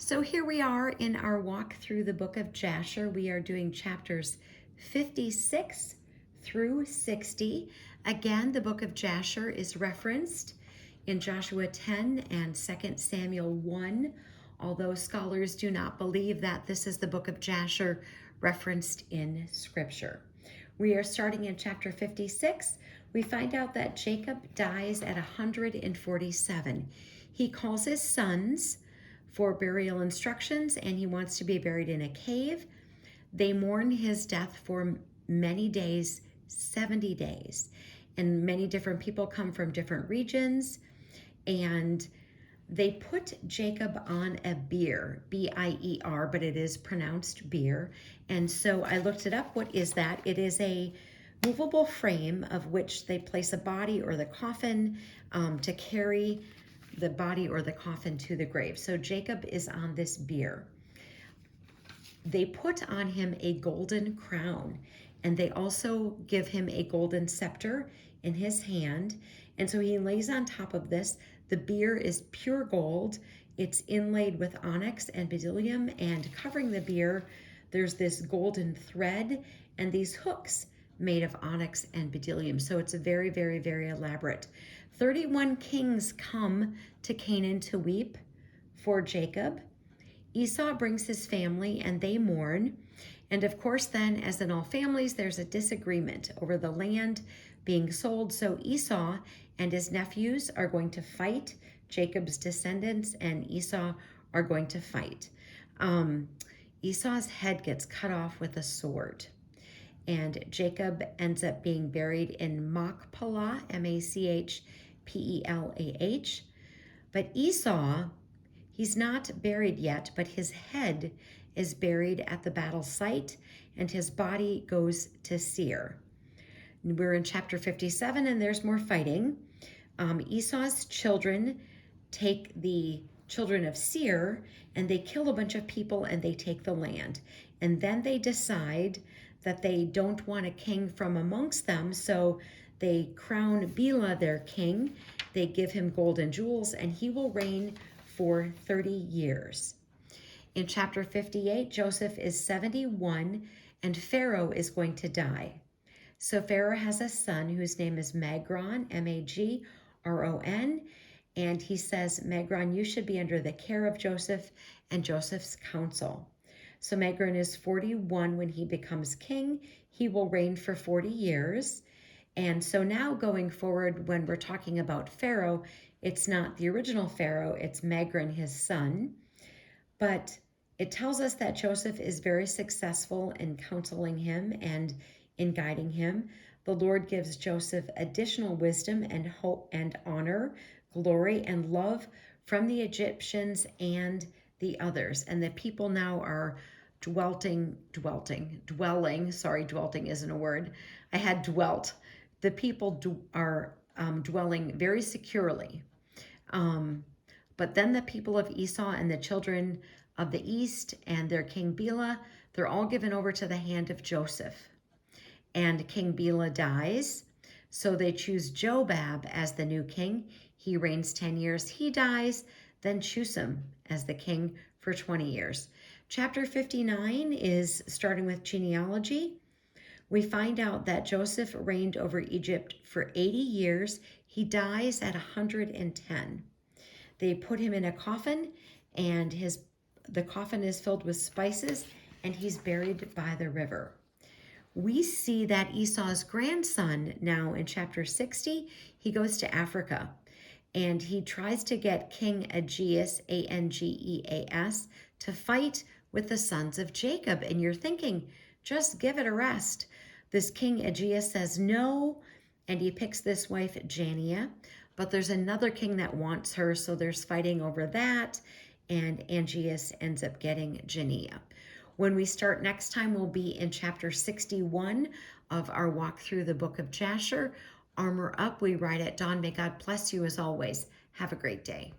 So here we are in our walk through the book of Jasher. We are doing chapters 56 through 60. Again, the book of Jasher is referenced in Joshua 10 and 2 Samuel 1, although scholars do not believe that this is the book of Jasher referenced in Scripture. We are starting in chapter 56. We find out that Jacob dies at 147. He calls his sons for burial instructions, and he wants to be buried in a cave. They mourn his death for many days, 70 days. And many different people come from different regions, and they put Jacob on a bier, B-I-E-R, but it is pronounced beer. And so I looked it up. What is that? It is a movable frame of which they place a body or the coffin to carry the body or the coffin to the grave. So Jacob is on this bier. They put on him a golden crown, and they also give him a golden scepter in his hand. And so he lays on top of this. The bier is pure gold. It's inlaid with onyx and bdellium, and covering the bier, there's this golden thread and these hooks made of onyx and bdellium. So it's a very, very, very elaborate. 31 kings come to Canaan to weep for Jacob. Esau brings his family and they mourn. And of course, then, as in all families, there's a disagreement over the land being sold. So Esau and his nephews are going to fight. Jacob's descendants and Esau are going to fight. Esau's head gets cut off with a sword. And Jacob ends up being buried in Machpelah, Machpelah. But Esau, he's not buried yet, but his head is buried at the battle site, and his body goes to Seir. We're in chapter 57, and there's more fighting. Esau's children take the children of Seir, and they kill a bunch of people, and they take the land. And then they decide that they don't want a king from amongst them, so they crown Bela their king. They give him gold and jewels, and he will reign for 30 years. In chapter 58, Joseph is 71, and Pharaoh is going to die. So Pharaoh has a son whose name is Magron, M-A-G-R-O-N, and he says, Magron, you should be under the care of Joseph and Joseph's counsel. So Magron is 41 when he becomes king. He will reign for 40 years. And so now going forward, when we're talking about Pharaoh, it's not the original Pharaoh, it's Magron, his son. But it tells us that Joseph is very successful in counseling him and in guiding him. The Lord gives Joseph additional wisdom and hope and honor, glory and love from the Egyptians and the others. And the people now are dwelling isn't a word. I had dwelt. The people are dwelling very securely. But then the people of Esau and the children of the east and their king Bela, they're all given over to the hand of Joseph. And King Bela dies, so they choose Jobab as the new king. He reigns 10 years. He dies, then choose him as the king for 20 years. Chapter 59 is starting with genealogy. We find out that Joseph reigned over Egypt for 80 years. He dies at 110. They put him in a coffin, and the coffin is filled with spices, and he's buried by the river. We see that Esau's grandson now in chapter 60, he goes to Africa, and he tries to get King Aegeus, A-N-G-E-A-S, to fight with the sons of Jacob. And you're thinking, just give it a rest. This King Aegeus says no, and he picks this wife, Jania. But there's another king that wants her, so there's fighting over that, and Aegeus ends up getting Jania. When we start next time, we'll be in chapter 61 of our walk through the book of Jasher. Armor up, we ride at dawn. May God bless you as always. Have a great day.